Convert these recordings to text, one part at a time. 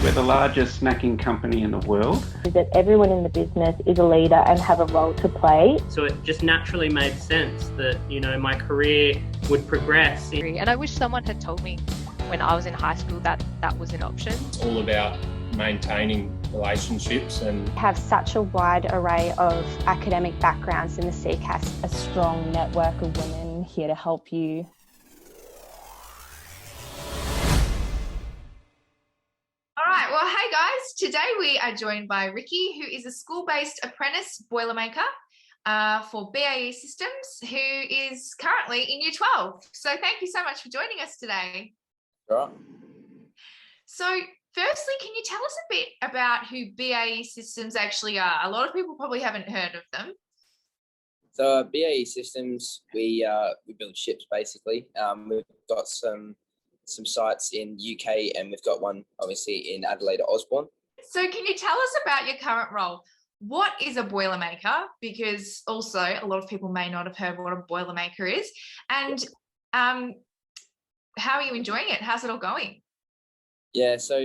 We're the largest snacking company in the world. That everyone in the business is a leader and have a role to play. So it just naturally made sense that, my career would progress. And I wish someone had told me when I was in high school that that was an option. It's all about maintaining relationships and have such a wide array of academic backgrounds in the CCAS. A strong network of women here to help you. Well, hey guys, today we are joined by Ricky, who is a school-based apprentice Boilermaker for BAE Systems, who is currently in Year 12. So thank you so much for joining us today. Right. So firstly, can you tell us a bit about who BAE Systems actually are? A lot of people probably haven't heard of them. So BAE Systems, we build ships basically. We've got some sites in UK and we've got one obviously in Adelaide at Osborne. So can you tell us about your current role? What is a Boilermaker? Because also a lot of people may not have heard what a Boilermaker is. And how are you enjoying it? How's it all going? Yeah, so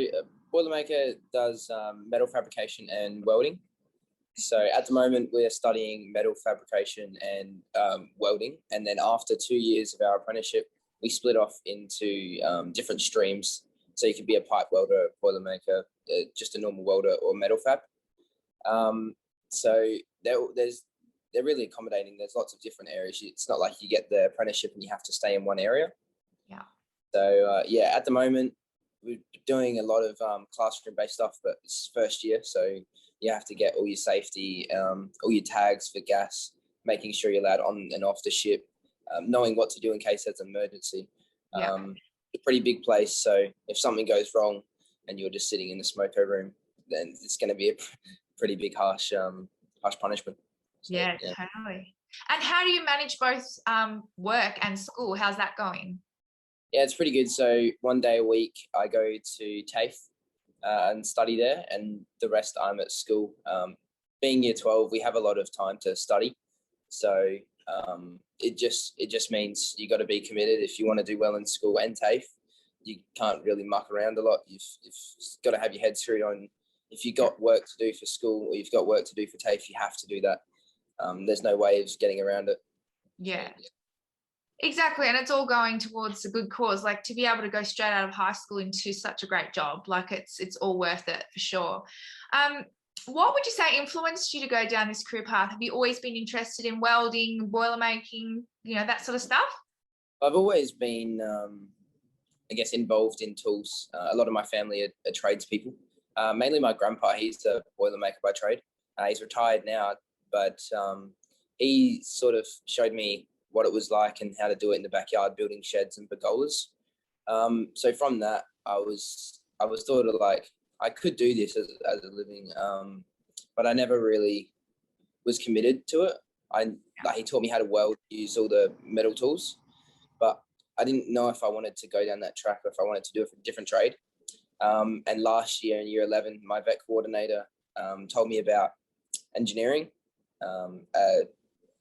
Boilermaker does metal fabrication and welding. So at the moment we're studying metal fabrication and welding. And then after 2 years of our apprenticeship, we split off into different streams. So you could be a pipe welder, Boilermaker, just a normal welder, or metal fab. So they're really accommodating. There's lots of different areas. It's not like you get the apprenticeship and you have to stay in one area. Yeah. So at the moment we're doing a lot of classroom-based stuff, but it's first year, so you have to get all your safety, all your tags for gas, making sure you're allowed on and off the ship. Knowing what to do in case there's an emergency. Yeah. It's a pretty big place, so if something goes wrong and you're just sitting in the smoko room, then it's going to be a pretty big harsh punishment. So, yeah, totally. And how do you manage both work and school? How's that going? Yeah, it's pretty good. So 1 day a week I go to TAFE and study there, and the rest I'm at school. Being Year 12, we have a lot of time to study, so it just means you got to be committed if you want to do well in school and TAFE. You can't really muck around a lot. You've got to have your head screwed on. If you've got work to do for school or you've got work to do for TAFE, you have to do that. There's no way of getting around it. Yeah. Exactly. And it's all going towards a good cause. Like, to be able to go straight out of high school into such a great job, like it's all worth it for sure. What would you say influenced you to go down this career path? Have you always been interested in welding, boilermaking, that sort of stuff? I've always been, involved in tools. A lot of my family are tradespeople. Mainly my grandpa, he's a boilermaker by trade. He's retired now, but he sort of showed me what it was like and how to do it in the backyard, building sheds and pergolas. So from that, I was sort of like, I could do this as a living, but I never really was committed to it. He taught me how to weld, use all the metal tools, but I didn't know if I wanted to go down that track or if I wanted to do a different trade. And last year in Year 11, my vet coordinator told me about engineering,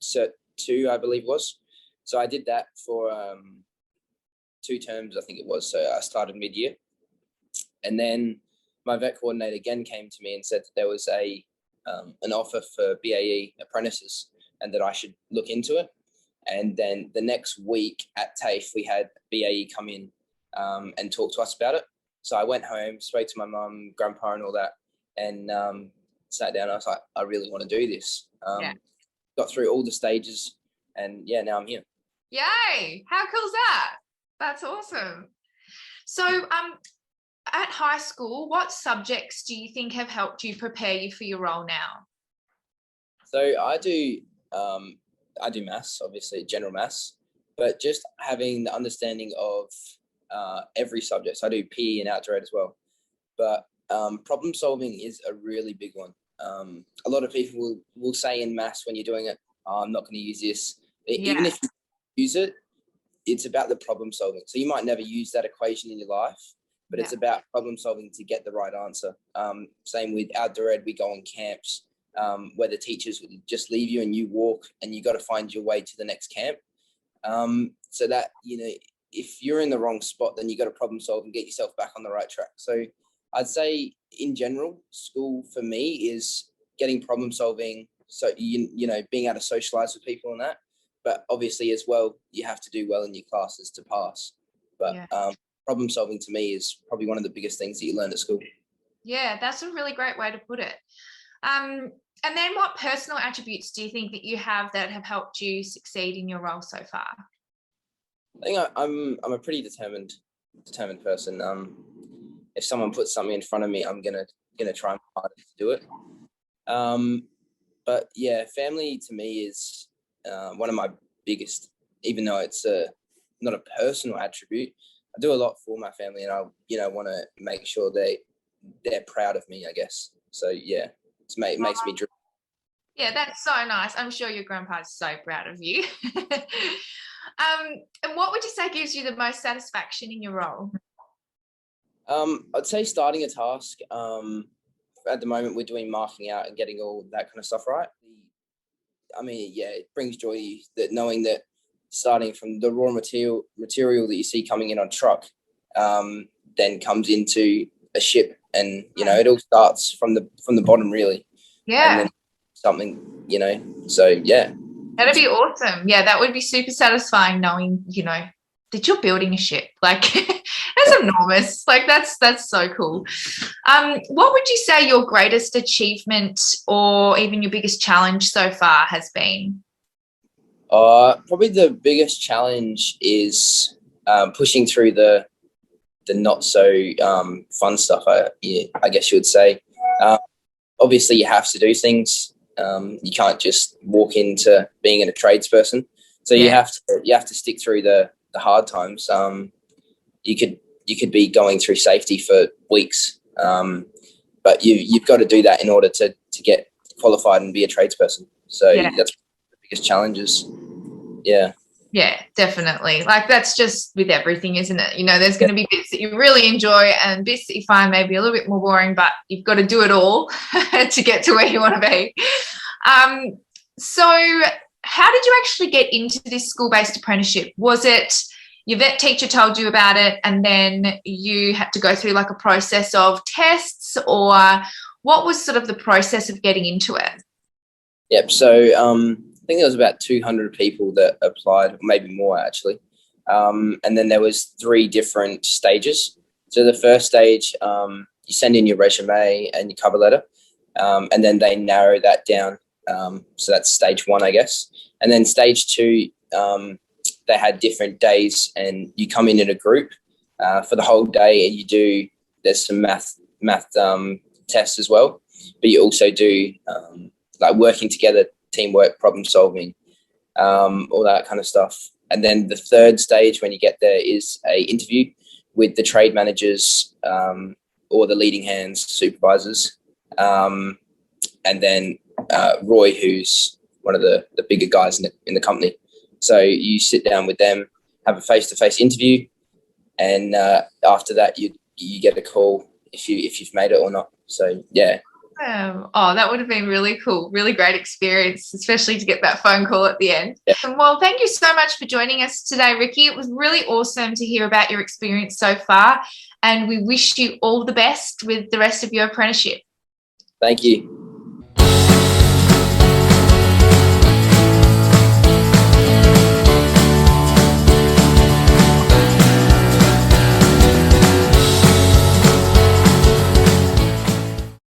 Cert 2, I believe it was. So I did that for 2 terms, I think it was. So I started mid-year, and then my vet coordinator again came to me and said that there was an offer for BAE apprentices and that I should look into it. And then the next week at TAFE, we had BAE come in and talk to us about it. So I went home, spoke to my mum, grandpa and all that, and sat down. I was like, I really want to do this. Got through all the stages, and now I'm here. Yay! How cool is that? That's awesome. So at high school, what subjects do you think have helped you prepare you for your role now? So I do maths, obviously general maths, but just having the understanding of every subject. So I do PE and outdoor ed as well, but problem solving is a really big one. A lot of people will say in maths when you're doing it, I'm not going to use this. Even if you use it, it's about the problem solving. So you might never use that equation in your life, but it's about problem solving to get the right answer. Same with outdoor ed, we go on camps where the teachers would just leave you and you walk and you got to find your way to the next camp. So that, if you're in the wrong spot, then you got to problem solve and get yourself back on the right track. So I'd say in general, school for me is getting problem solving. So, you know, being able to socialize with people and that, but obviously as well, you have to do well in your classes to pass. But problem solving to me is probably one of the biggest things that you learn at school. Yeah, that's a really great way to put it. And then what personal attributes do you think that you have that have helped you succeed in your role so far? I think I'm a pretty determined person. If someone puts something in front of me, I'm gonna try my hardest to do it. But yeah, family to me is one of my biggest, even though it's not a personal attribute. I do a lot for my family, and I want to make sure they're proud of me, I guess. So yeah, it makes me driven. Yeah, that's so nice. I'm sure your grandpa's so proud of you. And what would you say gives you the most satisfaction in your role? I'd say starting a task. At the moment, we're doing marking out and getting all that kind of stuff right. I mean, yeah, it brings joy that knowing that starting from the raw material that you see coming in on truck, then comes into a ship, and it all starts from the bottom really. Yeah. And then something, So yeah. That'd be awesome. Yeah, that would be super satisfying knowing, that you're building a ship. Like that's enormous. Like that's so cool. What would you say your greatest achievement or even your biggest challenge so far has been? Probably the biggest challenge is pushing through the not so fun stuff. I guess you would say. Obviously, you have to do things. You can't just walk into being a tradesperson. So you have to stick through the hard times. You could be going through safety for weeks, but you've got to do that in order to get qualified and be a tradesperson. So that's the biggest challenges. Yeah. Yeah, definitely. Like that's just with everything, isn't it? There's going to be bits that you really enjoy and bits that you find maybe a little bit more boring, but you've got to do it all to get to where you want to be. So how did you actually get into this school-based apprenticeship? Was it your vet teacher told you about it and then you had to go through like a process of tests, or what was sort of the process of getting into it? Yep. So, I think there was about 200 people that applied, maybe more actually. And then there was 3 different stages. So the first stage, you send in your resume and your cover letter, and then they narrow that down. So that's stage 1, I guess. And then stage 2, they had different days, and you come in a group for the whole day, and there's some math tests as well, but you also do like working together, teamwork, problem solving, all that kind of stuff. And then the third stage, when you get there, is a interview with the trade managers or the leading hands, supervisors, and then Roy, who's one of the bigger guys in the company. So you sit down with them, have a face-to-face interview, and after that you get a call if you've made it or not. So yeah. Oh, that would have been really cool. Really great experience, especially to get that phone call at the end. Yeah. Well, thank you so much for joining us today, Ricky. It was really awesome to hear about your experience so far, and we wish you all the best with the rest of your apprenticeship. Thank you.